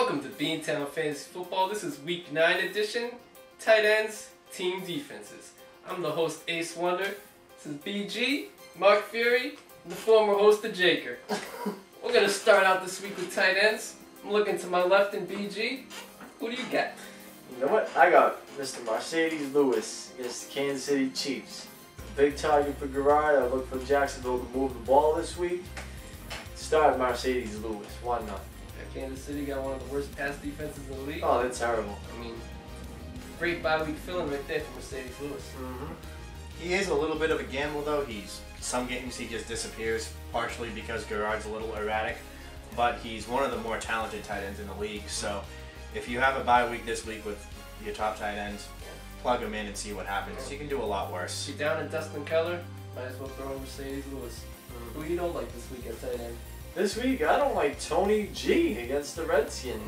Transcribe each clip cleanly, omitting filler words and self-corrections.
Welcome to Beantown Fantasy Football. This is Week 9 edition, tight ends, team defenses. I'm the host, Ace Wonder. This is BG, Mark Fury, the former host of Jaker. We're going to start out this week with tight ends. I'm looking to my left in BG. Who do you got? You know what? I got Mr. Marcedes Lewis against the Kansas City Chiefs. Big target for Garrard. I look for Jacksonville to move the ball this week. Start Marcedes Lewis. 1-0. Kansas City got one of the worst pass defenses in the league. Oh, they're terrible. I mean, great bye-week filling right there for Marcedes Lewis. He is a little bit of a gamble, though. Some games he just disappears, partially because Garrard's a little erratic, but he's one of the more talented tight ends in the league. So if you have a bye week this week with your top tight ends, plug him in and see what happens. You can do a lot worse. If you're down at Dustin Keller, might as well throw in Marcedes Lewis. Who you don't like this week at tight end? This week, I don't like Tony G against the Redskins.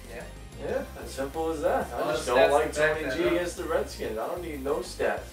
Yeah? Yeah, as simple as that. I just stats don't like to back Tony that G up. against the Redskins. I don't need no stats.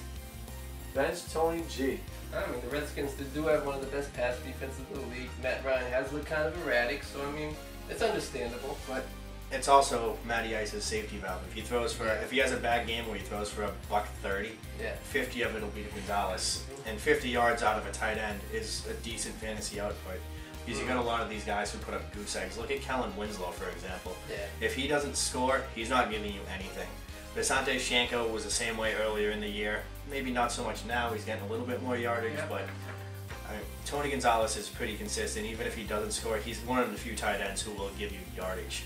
Bench Tony G. I mean, the Redskins do have one of the best pass defenses in the league. Matt Ryan has looked kind of erratic, so I mean, it's understandable. But it's also Matty Ice's safety valve. If he has a bad game where he throws for $130, Yeah. 50 of it will be to Gonzalez, and 50 yards out of a tight end is a decent fantasy output. Because you got a lot of these guys who put up goose eggs. Look at Kellen Winslow, for example. Yeah. If he doesn't score, he's not giving you anything. Visante Shanko was the same way earlier in the year. Maybe not so much now. He's getting a little bit more yardage, but Tony Gonzalez is pretty consistent. Even if he doesn't score, he's one of the few tight ends who will give you yardage.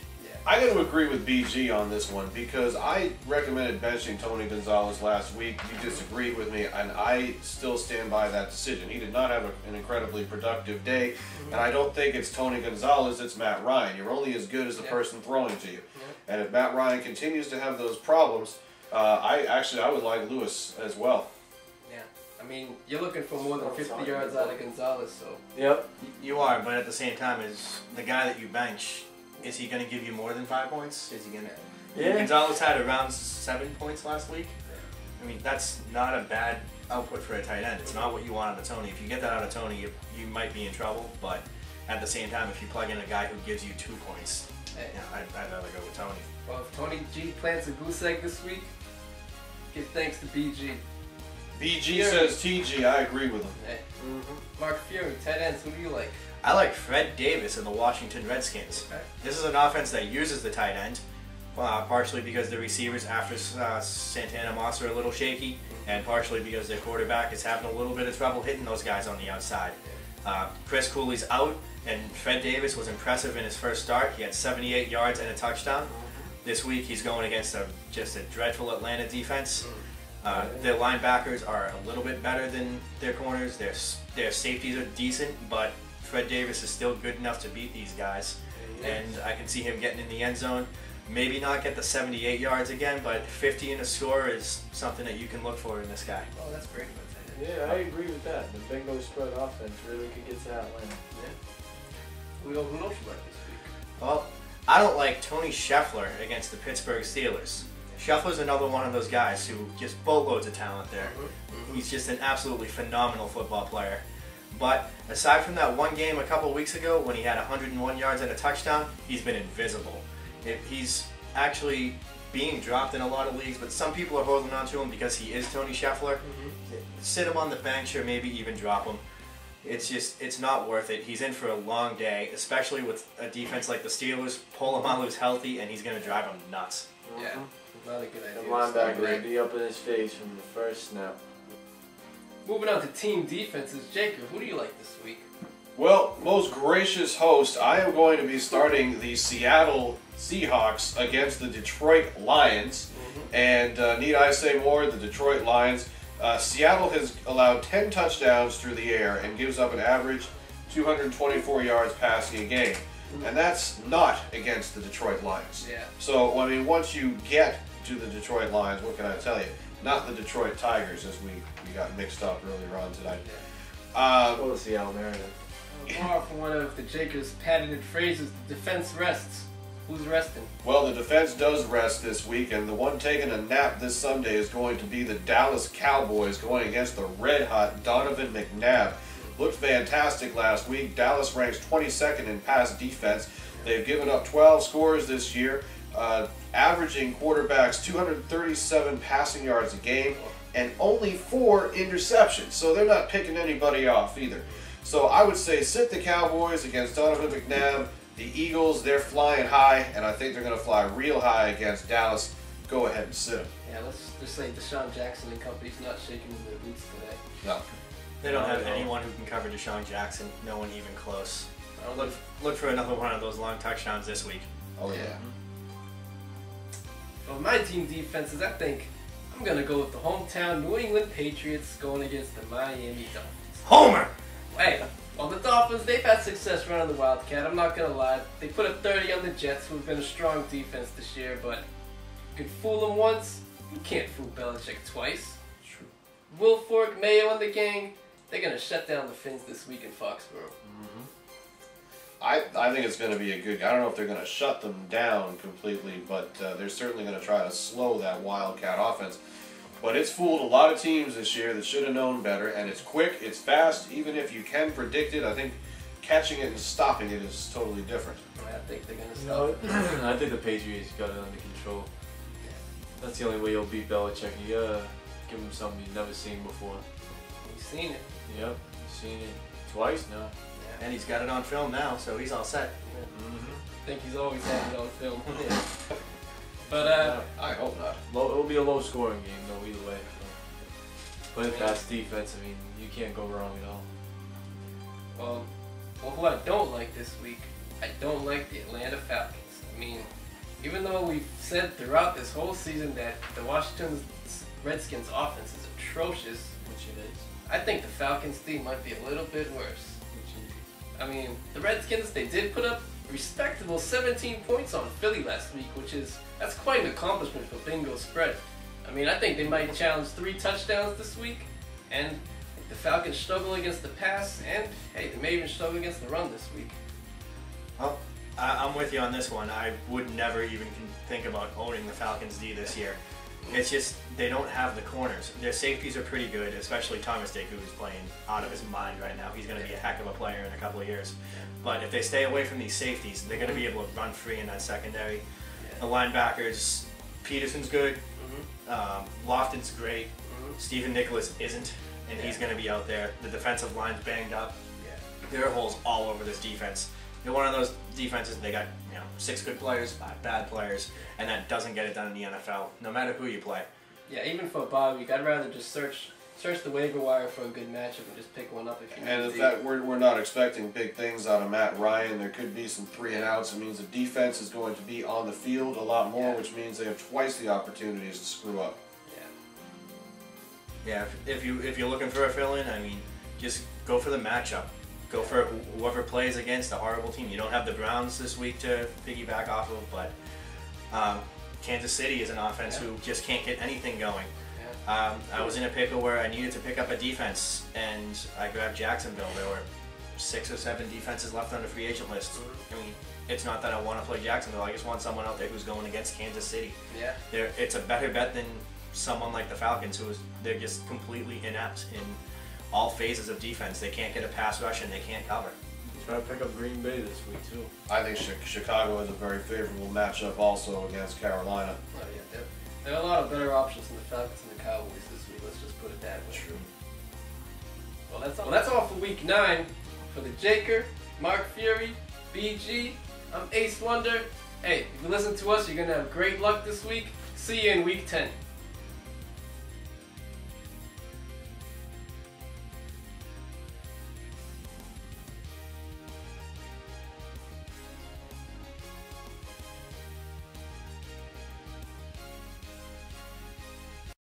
I got to agree with BG on this one because I recommended benching Tony Gonzalez last week. You disagreed with me, and I still stand by that decision. He did not have an incredibly productive day, and I don't think it's Tony Gonzalez, it's Matt Ryan. You're only as good as the person throwing to you. And if Matt Ryan continues to have those problems, I would like Lewis as well. Yeah. I mean, you're looking for more than 50 yards out of Gonzalez, so. Yep. You are, but at the same time, is the guy that you bench, is he going to give you more than 5 points? Is he going to? Yeah. Gonzalez had around 7 points last week. I mean, that's not a bad output for a tight end. It's not what you want out of Tony. If you get that out of Tony, you might be in trouble. But at the same time, if you plug in a guy who gives you 2 points, I'd rather go with Tony. Well, if Tony G plants a goose egg this week, give thanks to BG. BG says TG, I agree with him. Hey. Mark Fury, tight ends, who do you like? I like Fred Davis in the Washington Redskins. Okay. This is an offense that uses the tight end, partially because the receivers after Santana Moss are a little shaky, and partially because their quarterback is having a little bit of trouble hitting those guys on the outside. Chris Cooley's out, and Fred Davis was impressive in his first start. He had 78 yards and a touchdown. This week he's going against just a dreadful Atlanta defense. Their linebackers are a little bit better than their corners. Their safeties are decent, but Fred Davis is still good enough to beat these guys. And I can see him getting in the end zone. Maybe not get the 78 yards again, but 50 and a score is something that you can look for in this guy. Oh, that's great. Yeah, I agree with that. The bingo spread offense really could get to that win. Who else you like this week? Well, I don't like Tony Scheffler against the Pittsburgh Steelers. Scheffler's another one of those guys who just boatloads of talent there. He's just an absolutely phenomenal football player. But aside from that one game a couple weeks ago when he had 101 yards and a touchdown, he's been invisible. He's actually being dropped in a lot of leagues, but some people are holding on to him because he is Tony Scheffler. Sit him on the bench or maybe even drop him. It's not worth it. He's in for a long day, especially with a defense like the Steelers. Polamalu's healthy and he's going to drive them nuts. Yeah, not a good idea. The linebacker would be up in his face from the first snap. Moving on to team defenses, Jacob, who do you like this week? Well, most gracious host, I am going to be starting the Seattle Seahawks against the Detroit Lions. And need I say more, the Detroit Lions. Seattle has allowed 10 touchdowns through the air and gives up an average 224 yards passing a game. And that's not against the Detroit Lions. Yeah. So, I mean, once you get to the Detroit Lions, what can I tell you? Not the Detroit Tigers, as we got mixed up earlier on tonight. Or the Seattle Mariners. More from one of the Jaker's patented phrases, the defense rests. Who's resting? Well, the defense does rest this week, and the one taking a nap this Sunday is going to be the Dallas Cowboys going against the red-hot Donovan McNabb. Looked fantastic last week. Dallas ranks 22nd in pass defense, They've given up 12 scores this year, averaging quarterbacks 237 passing yards a game and only 4 interceptions. So they're not picking anybody off either. So I would say sit the Cowboys against Donovan McNabb. The Eagles, they're flying high, and I think they're going to fly real high against Dallas. Go ahead and sit them. Yeah, let's just say Deshaun Jackson and company's not shaking in their boots today. No. They don't Not have at all. anyone who can cover Deshaun Jackson. No one even close. I don't Look for another one of those long touchdowns this week. Oh, yeah. For my team defenses, I think I'm going to go with the hometown New England Patriots going against the Miami Dolphins. Homer! Hey, well, the Dolphins, they've had success running the Wildcat. I'm not going to lie. They put a 30 on the Jets, who've been a strong defense this year, but you could fool them once, you can't fool Belichick twice. True. Wilfork, Mayo, and the gang, they're going to shut down the Finns this week in Foxborough. I think it's going to be a good. I don't know if they're going to shut them down completely, but they're certainly going to try to slow that Wildcat offense. But it's fooled a lot of teams this year that should have known better, and it's quick, it's fast. Even if you can predict it, I think catching it and stopping it is totally different. I think they're going to You stop know, it. I think the Patriots got it under control. That's the only way you'll beat Belichick. You gotta give him something you've never seen before. You've seen it. Yep, seen it twice now. Yeah. And he's got it on film now, so he's all set. I think he's always had it on film. But, I hope not. It'll be a low scoring game though, either way. But that's defense. I mean, you can't go wrong at all. well, who I don't like this week, I don't like the Atlanta Falcons. I mean, even though we've said throughout this whole season that the Washington Redskins offense is atrocious, Which it is. I think the Falcons team might be a little bit worse. Which it is. I mean, the Redskins, they did put up respectable 17 points on Philly last week, that's quite an accomplishment for bingo spread. I mean, I think they might challenge 3 touchdowns this week, and the Falcons struggle against the pass, and hey, they may even struggle against the run this week. Well, I'm with you on this one. I would never even think about owning the Falcons D this year. It's just they don't have the corners. Their safeties are pretty good, especially Thomas Dick, who's playing out of his mind right now. He's going to be a heck of a player in a couple of years. But if they stay away from these safeties, they're going to be able to run free in that secondary. The linebackers, Peterson's good, Lofton's great, Stephen Nicholas isn't, and he's going to be out there. The defensive line's banged up. There are holes all over this defense. They're one of those defenses, they got 6 good players, 5 bad players, and that doesn't get it done in the NFL, no matter who you play. Yeah, even for a bye week, I'd rather just search the waiver wire for a good matchup and just pick one up if you need And to. if that we're not expecting big things out of Matt Ryan, there could be some 3 and outs. It means the defense is going to be on the field a lot more, which means they have twice the opportunities to screw up. Yeah, if you're looking for a fill-in, I mean, just go for the matchup. Go for whoever plays against a horrible team. You don't have the Browns this week to piggyback off of, but Kansas City is an offense who just can't get anything going. I was in a pickle where I needed to pick up a defense, and I grabbed Jacksonville. There were 6 or 7 defenses left on the free agent list. I mean, it's not that I want to play Jacksonville. I just want someone out there who's going against Kansas City. Yeah. It's a better bet than someone like the Falcons, they're just completely inept in all phases of defense. They can't get a pass rush and they can't cover. Try to pick up Green Bay this week too. I think Chicago is a very favorable matchup also against Carolina. Oh, yeah. There are a lot of better options than the Falcons and the Cowboys this week. Let's just put it that way. True. Well, that's all for week 9. For the Jaker, Mark Fury, BG, I'm Ace Wonder. Hey, if you listen to us, you're going to have great luck this week. See you in week 10.